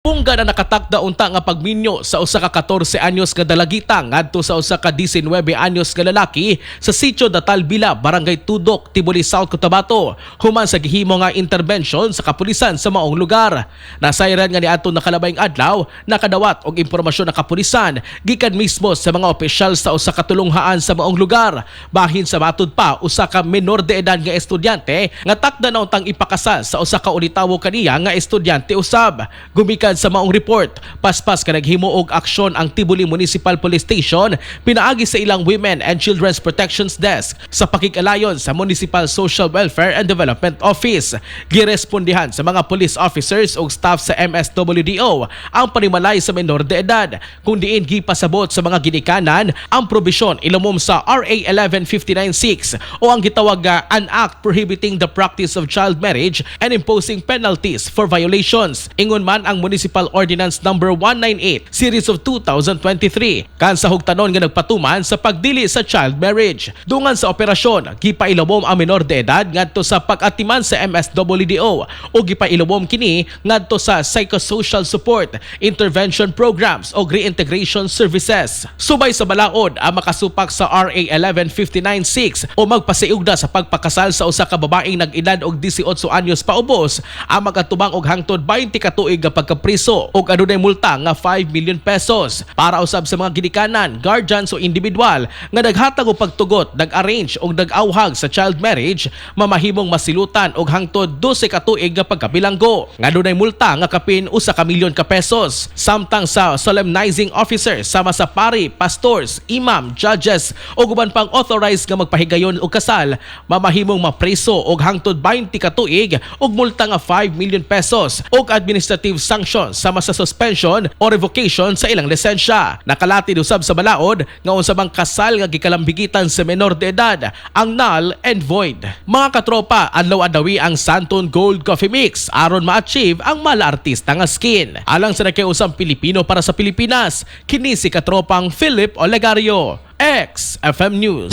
Pungga na nakatakda unta nga pagminyo sa usa ka 14 anyos nga dalagita ngadto sa usa ka 19 anyos nga lalaki sa sitio Datal Bila, Barangay Tudok, Tibuli South, Cotabato, human sa gihimo nga intervention sa kapulisan sa maong lugar. Nasayran nga niadtong nakalabayng adlaw nakadawat og impormasyon ng kapulisan gikan mismo sa mga opisyal sa usa ka tulunghaan sa maong lugar. Bahin sa matud pa usa ka menor de edad nga estudyante nga takda na untang ipakasal sa usa ka ulitawo kaniya nga estudyante usab. Gumikan sa maong report, paspas ka naghimo og aksyon ang Tibuli Municipal Police Station pinaagi sa ilang Women and Children's Protections Desk sa pakikalayon sa Municipal Social Welfare and Development Office. Girespondihan sa mga police officers o staff sa MSWDO ang panimalay sa menor de edad, kung diin gipasabot sa mga ginikanan ang probisyon ilumom sa RA 11596 o ang gitawag nga an act prohibiting the practice of child marriage and imposing penalties for violations. Ingon man ang Municipal Ordinance No. 198 Series of 2023 kan sa hugtanon nga nagpatuman sa pagdili sa child marriage. Dungan sa operasyon, gipailumom ang menor de edad ngadto sa pag-atiman sa MSWDO o gipailumom kini ngadto sa psychosocial support, intervention programs o reintegration services. Subay sa balaod ang makasupak sa RA 11596 o magpasiugda sa pagpakasal sa usa ka babaeng nag-edad og 18 anyos paubos ang magatubang og hangtod 20 ka tuig nga pagkapriso ug adunay multa nga 5 million pesos para usab sa mga ginikanan, guardians o individual nga naghatag og pagtugot, nag-arrange o nag-awhag sa child marriage, mamahimong masilutan og hangtod 12 ka tuig nga pagkabilanggo. Nga adunay multa nga kapin 1 ka milyon ka pesos. Samtang sa solemnizing officers sama sa pari, pastors, imam, judges o guban pang authorized nga magpahigayon og kasal, mamahimong mapreso og hangtod 20 ka tuig og multa nga 5 million pesos og administrative sanction sama sa suspension o revocation sa ilang lisensya. Nakalatid usab sa balaod nga unsa bang kasal nga gikalambigitan sa menor de edad ang null and void. Mga katropa, adlaw-adlawi ang Santon Gold Coffee Mix aron ma-achieve ang mala artista nga skin. Alang sa nakiusang Pilipino para sa Pilipinas, kini si katropang Philip Olegario, XFM News.